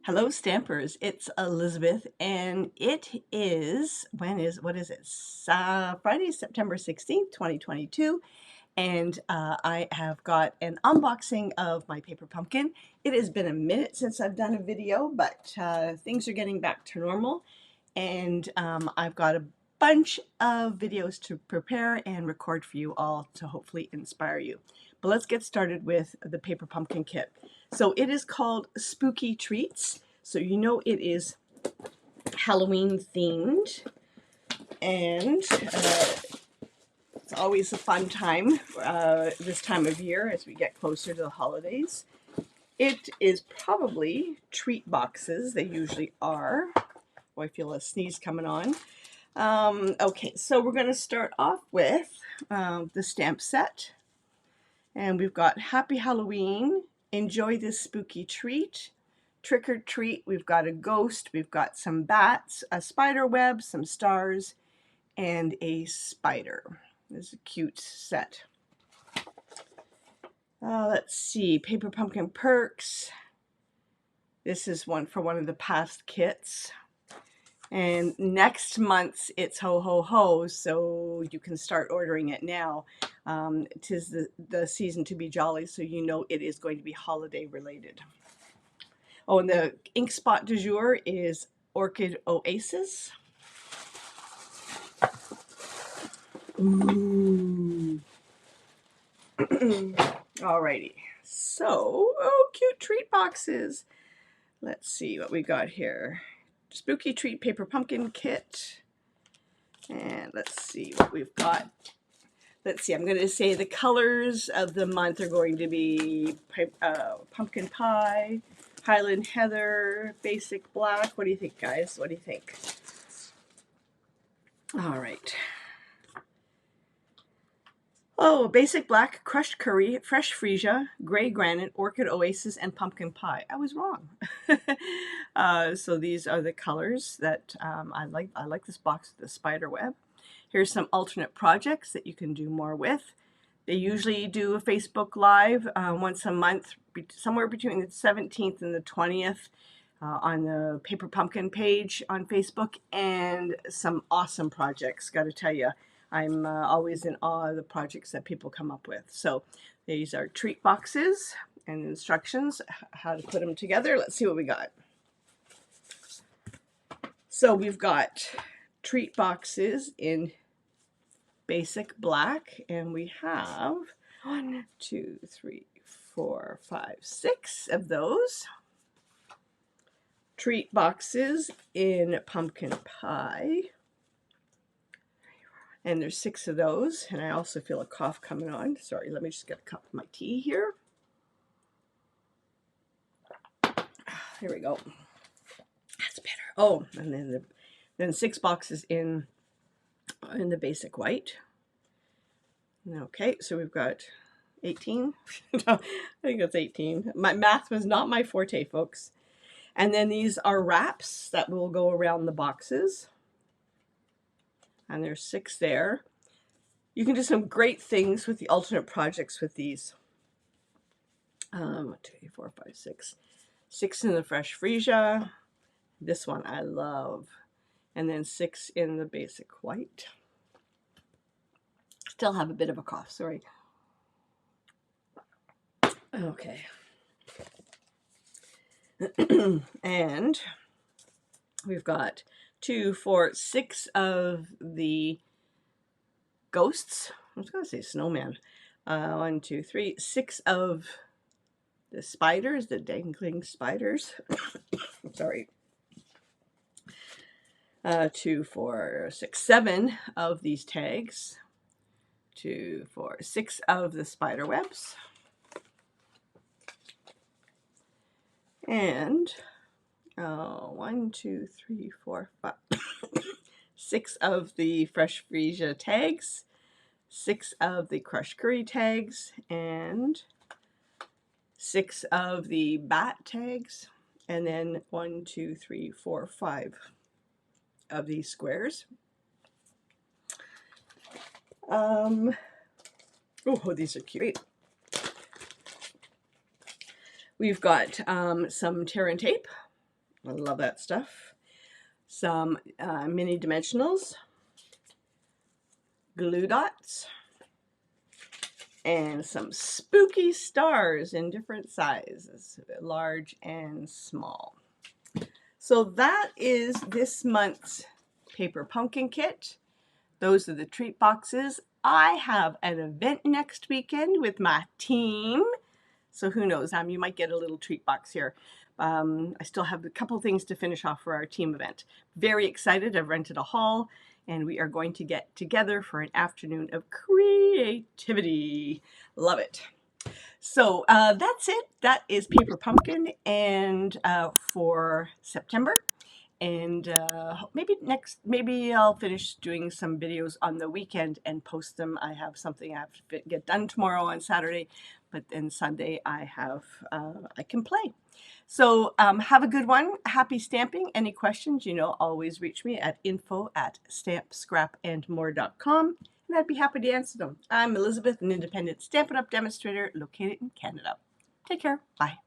Hello Stampers, it's Elizabeth and it is, what is it? Friday, September 16th, 2022 and I have got an unboxing of my paper pumpkin. It has been a minute since I've done a video, but things are getting back to normal and I've got a bunch of videos to prepare and record for you all to hopefully inspire you. But let's get started with the paper pumpkin kit. So it is called Spooky Treats. So you know it is Halloween themed, and it's always a fun time this time of year as we get closer to the holidays. It is probably treat boxes. They usually are. Oh, I feel a sneeze coming on. Okay, so we're going to start off with the stamp set. And we've got Happy Halloween, Enjoy This Spooky Treat, Trick or Treat. We've got a ghost, we've got some bats, a spider web, some stars, and a spider. This is a cute set. Let's see, Paper Pumpkin Perks. This is one for one of the past kits. And next month it's Ho Ho Ho, so you can start ordering it now. 'Tis the season to be jolly, so you know it is going to be holiday related. Oh, and the ink spot du jour is Orchid Oasis. Ooh. Alrighty, so, oh, cute treat boxes. Let's see what we got here. Spooky Treat Paper Pumpkin Kit. And let's see what we've got. Let's see, I'm going to say the colors of the month are going to be Pumpkin Pie, Highland Heather, Basic Black. What do you think, guys? What do you think? All right. Oh, Basic Black, Crushed Curry, Fresh Freesia, Gray Granite, Orchid Oasis, and Pumpkin Pie. I was wrong. So these are the colors that I like. I like this box with the spider web. Here's some alternate projects that you can do more with. They usually do a Facebook Live once a month, somewhere between the 17th and the 20th on the Paper Pumpkin page on Facebook, and some awesome projects, got to tell you. I'm always in awe of the projects that people come up with. So these are treat boxes and instructions how to put them together. Let's see what we got. So we've got treat boxes in Basic Black, and we have 1, 2, 3, 4, 5, 6 of those. Treat boxes in Pumpkin Pie. And there's 6 of those, and I also feel a cough coming on. Sorry, let me just get a cup of my tea here. Here we go. That's better. Oh, and then 6 boxes in the Basic White. Okay, so we've got 18. No, I think that's 18. My math was not my forte, folks. And then these are wraps that will go around the boxes. And there's 6 there. You can do some great things with the alternate projects with these. 1, 2, 3, 4, 5, 6. 6 in the Fresh Freesia. This one I love. And then 6 in the Basic White. Still have a bit of a cough, sorry. Okay. And we've got 2, 4, 6 of the ghosts. I was going to say snowman. 1, 2, 3, 6 of the spiders, the dangling spiders. Sorry. 2, 4, 6, 7 of these tags. 2, 4, 6 of the spider webs. And 1, 2, 3, 4, 5, 6 of the Fresh Freesia tags, 6 of the Crushed Curry tags, and 6 of the bat tags, and then 1, 2, 3, 4, 5 of these squares. Oh, these are cute. We've got some tear and tape, I love that stuff. Some mini dimensionals, glue dots, and some spooky stars in different sizes, large and small. So that is this month's paper pumpkin kit. Those are the treat boxes. I have an event next weekend with my team. So who knows, you might get a little treat box here. I still have a couple things to finish off for our team event. Very excited. I've rented a hall and we are going to get together for an afternoon of creativity. Love it. So that's it. That is Paper Pumpkin and for September. And maybe I'll finish doing some videos on the weekend and post them. I have something I have to get done tomorrow on Saturday, but then Sunday I can play. So have a good one. Happy stamping. Any questions, always reach me at info@stampscrapandmore.com, and I'd be happy to answer them. I'm Elizabeth, an independent Stampin' Up! Demonstrator located in Canada. Take care. Bye.